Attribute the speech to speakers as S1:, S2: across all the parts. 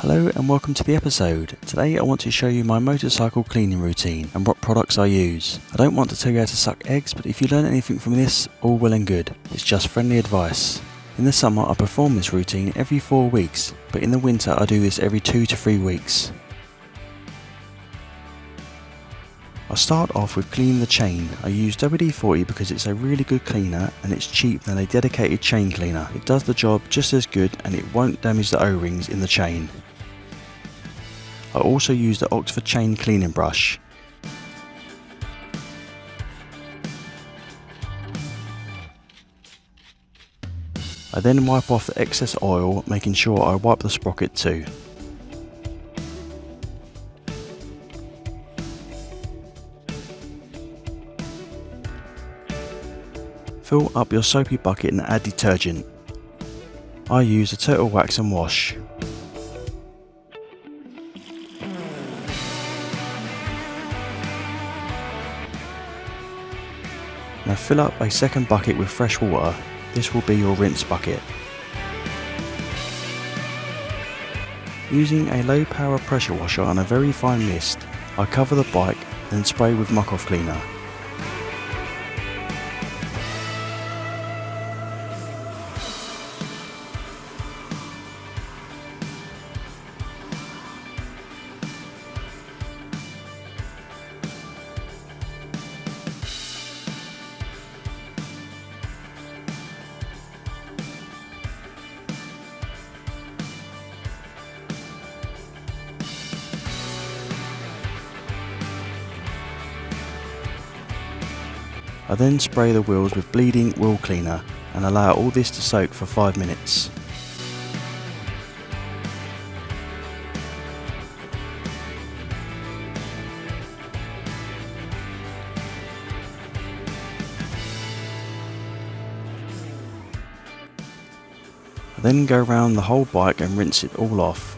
S1: Hello and welcome to the episode. Today I want to show you my motorcycle cleaning routine and what products I use. I don't want to tell you how to suck eggs, but if you learn anything from this, all well and good. It's just friendly advice. In the summer I perform this routine every 4 weeks, but in the winter I do this every 2 to 3 weeks. I'll start off with cleaning the chain. I use WD-40 because it's a really good cleaner and it's cheap than a dedicated chain cleaner. It does the job just as good and it won't damage the O-rings in the chain. I also use the Oxford chain cleaning brush. I then wipe off the excess oil, making sure I wipe the sprocket too. Fill up your soapy bucket and add detergent. I use the Turtle Wax and Wash. Now fill up a second bucket with fresh water. This will be your rinse bucket. Using a low power pressure washer on a very fine mist, I cover the bike, then spray with muck-off cleaner. I then spray the wheels with bleeding wheel cleaner and allow all this to soak for 5 minutes. I then go around the whole bike and rinse it all off.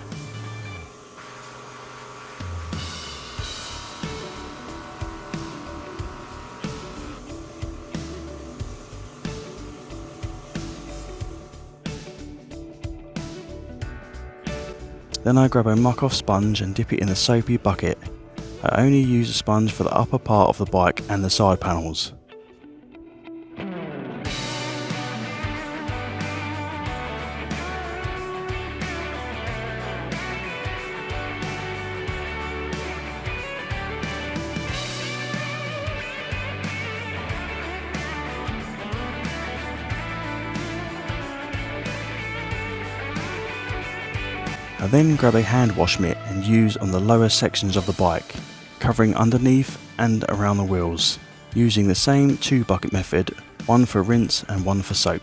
S1: Then I grab a muck-off sponge and dip it in the soapy bucket. I only use a sponge for the upper part of the bike and the side panels. I then grab a hand wash mitt and use on the lower sections of the bike, covering underneath and around the wheels, using the same 2 bucket method, one for rinse and one for soap.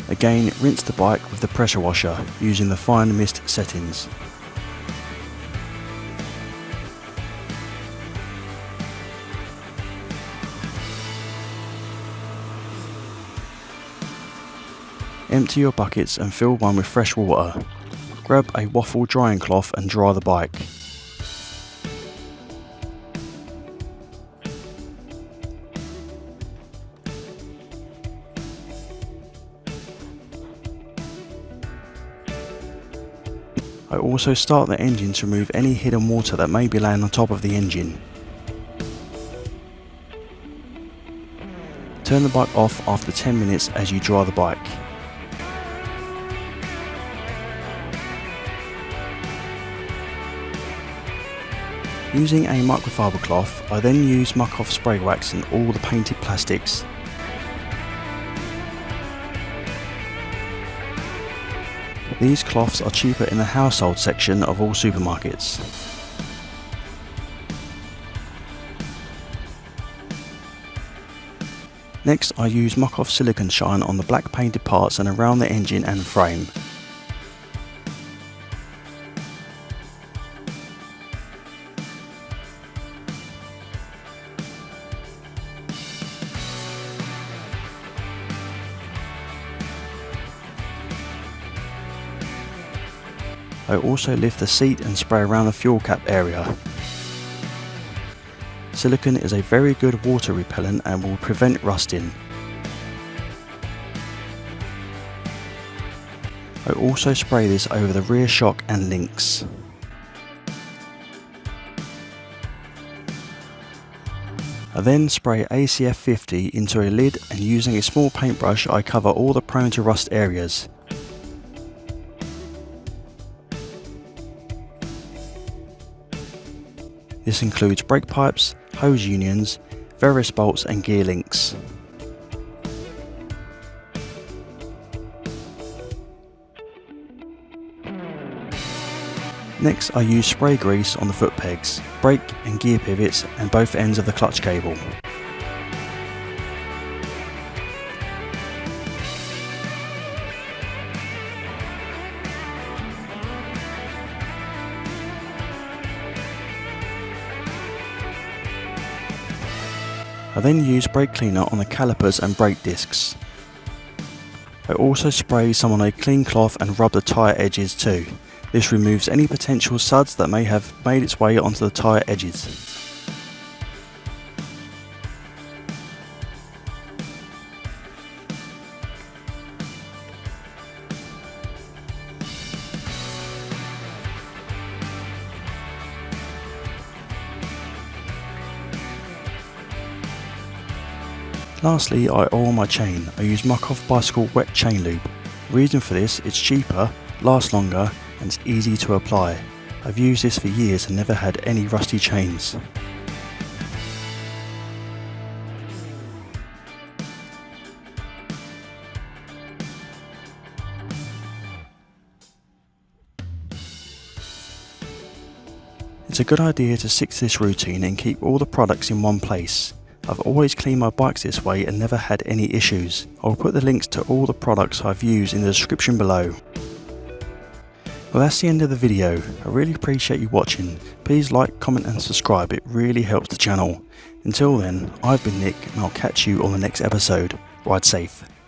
S1: Again, rinse the bike with the pressure washer using the fine mist settings. Empty your buckets and fill one with fresh water. Grab a waffle drying cloth and dry the bike. I also start the engine to remove any hidden water that may be laying on top of the engine. Turn the bike off after 10 minutes as you dry the bike. Using a microfiber cloth, I then use muck-off spray wax in all the painted plastics. These cloths are cheaper in the household section of all supermarkets. Next I use muck-off silicone shine on the black painted parts and around the engine and frame. I also lift the seat and spray around the fuel cap area. Silicone is a very good water repellent and will prevent rusting. I also spray this over the rear shock and links. I then spray ACF 50 into a lid, and using a small paintbrush I cover all the prone to rust areas. This includes brake pipes, hose unions, various bolts and gear links. Next, I use spray grease on the foot pegs, brake and gear pivots and both ends of the clutch cable. I then use brake cleaner on the calipers and brake discs. I also spray some on a clean cloth and rub the tyre edges too. This removes any potential suds that may have made its way onto the tyre edges. Lastly, I oil my chain. I use Muck-Off Bicycle wet chain lube. The reason for this, it's cheaper, lasts longer, and it's easy to apply. I've used this for years and never had any rusty chains. It's a good idea to stick to this routine and keep all the products in one place. I've always cleaned my bikes this way and never had any issues. I'll put the links to all the products I've used in the description below. Well, that's the end of the video. I really appreciate you watching. Please like, comment and subscribe, it really helps the channel. Until then, I've been Nick and I'll catch you on the next episode. Ride safe.